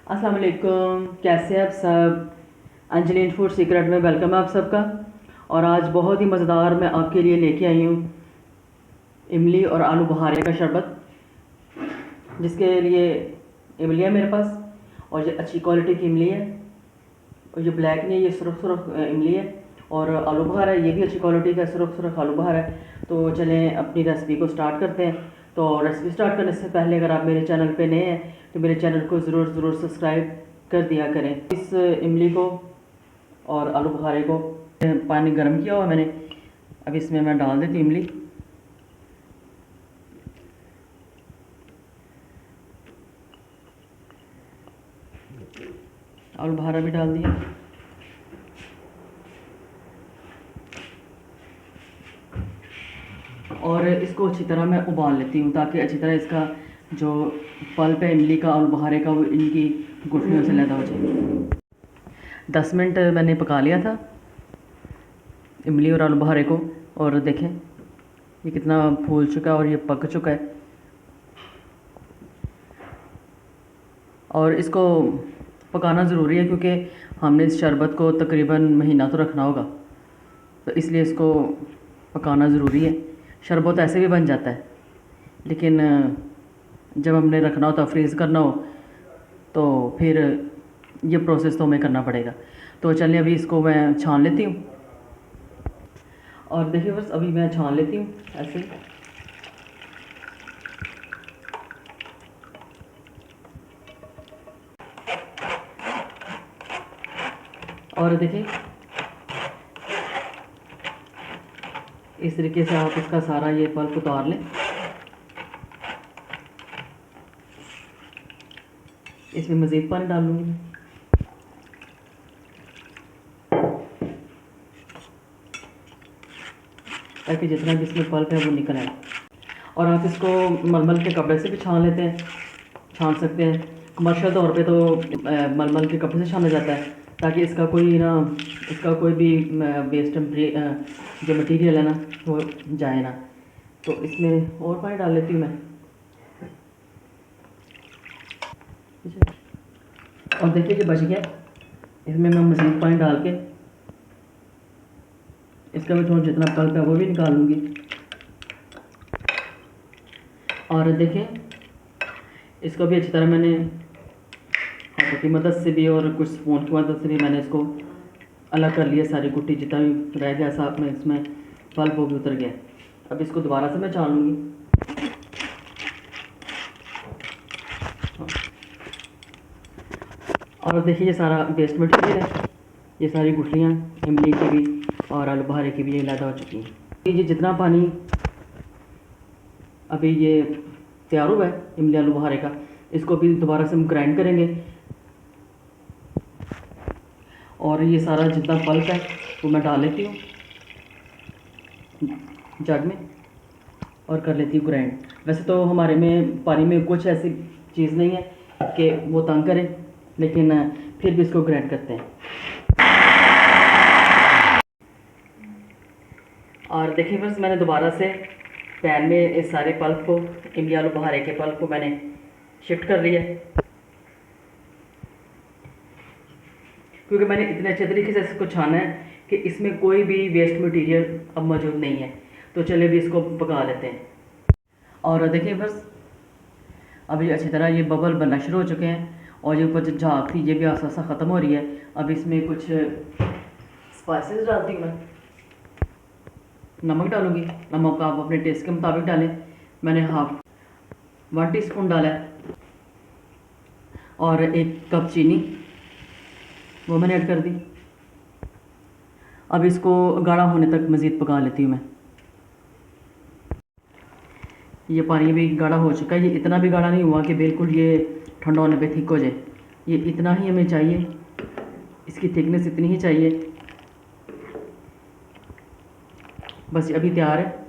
अस्सलाम वालेकुम, कैसे हैं आप सब। अंजलिन फूड सीक्रेट में वेलकम है आप सबका। और आज बहुत ही मज़ेदार मैं आपके लिए लेके आई हूँ इमली और आलू बुखारे का शरबत, जिसके लिए इमली है मेरे पास। और ये अच्छी क्वालिटी की इमली है, और ये ब्लैक नहीं है, ये सुरख सुरख इमली है। और आलू बुखारा है, ये भी अच्छी क्वालिटी का सुरख सुरख आलू बुखारा है। तो चलें अपनी रेसिपी को स्टार्ट करते हैं। तो रेसिपी स्टार्ट करने से पहले अगर आप मेरे चैनल पे नए हैं तो मेरे चैनल को ज़रूर सब्सक्राइब कर दिया करें। इस इमली को और आलू बुखारे को पानी गर्म किया हुआ मैंने, अब इसमें मैं डाल देती हूँ इमली। आलू बुखारा भी डाल दिया। और इसको अच्छी तरह मैं उबाल लेती हूँ ताकि अच्छी तरह इसका जो पल्प है इमली का आलू बुखारे का वो इनकी गुठलियों से लैदा हो जाए। 10 मिनट मैंने पका लिया था इमली और आलू बुखारे को, और देखें ये कितना फूल चुका है और ये पक चुका है। और इसको पकाना ज़रूरी है क्योंकि हमने इस शरबत को तकरीबन महीना तो रखना होगा, तो इसलिए इसको पकाना ज़रूरी है। शरबत ऐसे भी बन जाता है, लेकिन जब हमने रखना होता फ्रीज़ करना हो तो फिर ये प्रोसेस तो हमें करना पड़ेगा। तो चलिए अभी इसको मैं छान लेती हूँ। और देखिए बस अभी मैं छान लेती हूँ ऐसे। और देखिए इस तरीके से आप इसका सारा ये पल्प उतार लें। इसमें मज़ीद पानी डाल लूँगी मैं। ताकि जितना भी इसमें पल्प है वो निकल आए। और आप इसको मलमल के कपड़े से भी छान सकते हैं। कमर्शियल तौर पे तो मलमल के कपड़े से छाना जाता है ताकि इसका कोई भी वेस्ट जो मटेरियल है ना वो जाए ना। तो इसमें और पानी डाल लेती हूँ मैं। और देखिए ये बच गया, इसमें मैं मज़ीद पानी डाल के इसका भी थोड़ा जितना पल्प है वो भी निकाल लूँगी। और देखिए इसको भी अच्छी तरह मैंने हाथों की मदद से भी और कुछ स्पून की मदद से भी मैंने इसको अलग कर लिया। सारी गुट्टी जितना भी रह गया साथ में इसमें पल्प वो भी उतर गया। अब इसको दोबारा से मैं छान लूँगी। और देखिए ये सारा वेस्ट मटेरियल है, ये सारी गुठलियाँ इमली की भी और आलू बुखारे की भी ये लैदा हो चुकी हैं। ये जितना पानी अभी ये तैयार हुआ है इमली आलू बुखारे का, इसको भी दोबारा से हम ग्राइंड करेंगे। और ये सारा जितना पल्प है वो मैं डाल लेती हूँ जग में और कर लेती हूँ ग्राइंड। वैसे तो हमारे में पानी में कुछ ऐसी चीज़ नहीं है कि वो तंग करे, लेकिन फिर भी इसको ग्राइंड करते हैं। और देखिए बस मैंने दोबारा से पैन में इस सारे पल्प को, इमली आलू बुखारे के पल्प को मैंने शिफ्ट कर लिया, क्योंकि मैंने इतने अच्छे तरीके से इसको छाना है कि इसमें कोई भी वेस्ट मटेरियल अब मौजूद नहीं है। तो चलिए भी इसको पका लेते हैं। और देखिए बस अभी अच्छी तरह ये बबल बनना शुरू हो चुके हैं और ये ऊपर जो झाग थी ये भी आस्ता आस्ता ख़त्म हो रही है। अब इसमें कुछ स्पाइसेस डालती हूँ मैं। नमक डालूँगी, नमक आप अपने टेस्ट के मुताबिक डालें। मैंने 1 टीस्पून डाला है। और 1 कप चीनी वो मैंने ऐड कर दी। अब इसको गाढ़ा होने तक मज़ीद पका लेती हूँ मैं। ये पानी भी गाढ़ा हो चुका है। ये इतना भी गाढ़ा नहीं हुआ कि बिल्कुल ये ठंडा होने पे थिक हो जाए, ये इतना ही हमें चाहिए, इसकी थिकनेस इतनी ही चाहिए। बस अभी तैयार है।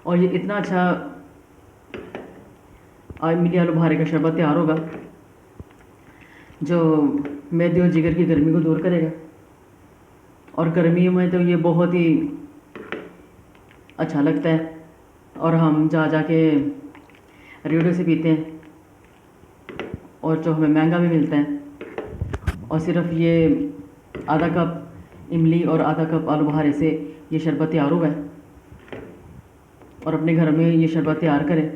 और ये इतना अच्छा इमली आलू बुखारे का शरबत तैयार होगा जो मैदे और जिगर की गर्मी को दूर करेगा। और गर्मियों में तो ये बहुत ही अच्छा लगता है, और हम जा के रेडियो से पीते हैं। और जो हमें महंगा भी मिलता है। और सिर्फ ये आधा कप इमली और आधा कप आलू बुखारे से ये शरबत तैयार हुआ है। और अपने घर में ये शरबत तैयार करें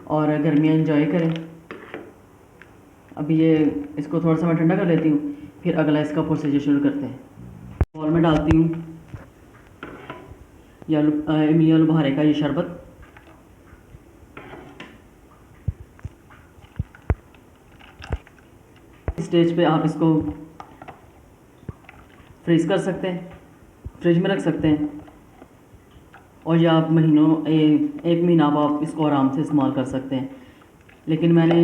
और गर्मियाँ एंजॉय करें। अभी ये इसको थोड़ा सा मैं ठंडा कर लेती हूँ, फिर अगला इसका प्रोसीजर शुरू करते हैं। बॉल में डालती हूँ ये इमली आलू बुखारे का ये शरबत। स्टेज पे आप इसको फ्रीज़ कर सकते हैं, फ्रिज में रख सकते हैं, और या आप एक महीना आप इसको आराम से इस्तेमाल कर सकते हैं। लेकिन मैंने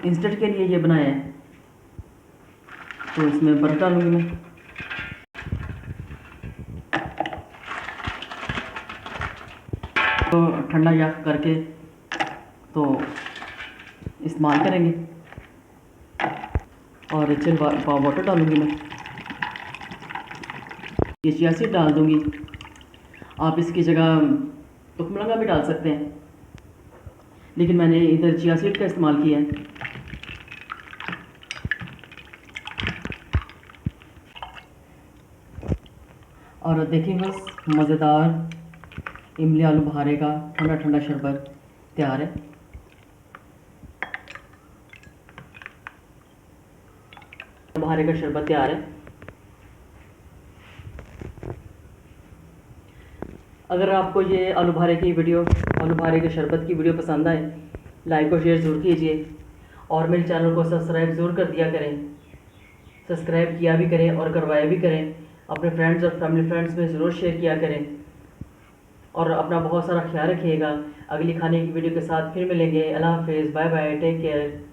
इंस्टेंट के लिए ये बनाया है, तो इसमें बर्फ़ डालूँगी मैं। तो ठंडा या करके तो इस्तेमाल करेंगे। और चिल वाटर डालूँगी मैं, ये चिया सीड डाल दूँगी। आप इसकी जगह तुखमलंगा भी डाल सकते हैं, लेकिन मैंने इधर चिया सीड का इस्तेमाल किया है। और देखिए बस मज़ेदार इमली आलू बुखारे का ठंडा ठंडा शरबत तैयार है। बुखारे का शरबत तैयार है। अगर आपको ये आलू बुखारे की वीडियो, आलू बुखारे के शरबत की वीडियो पसंद आए, लाइक और शेयर ज़रूर कीजिए और मेरे चैनल को सब्सक्राइब ज़रूर कर दिया करें। सब्सक्राइब किया भी करें और करवाया भी करें। अपने फ्रेंड्स और फैमिली फ्रेंड्स में ज़रूर शेयर किया करें और अपना बहुत सारा ख्याल रखिएगा। अगली खाने की वीडियो के साथ फिर मिलेंगे। अल्लाह हाफ़िज़, बाय बाय, टेक केयर।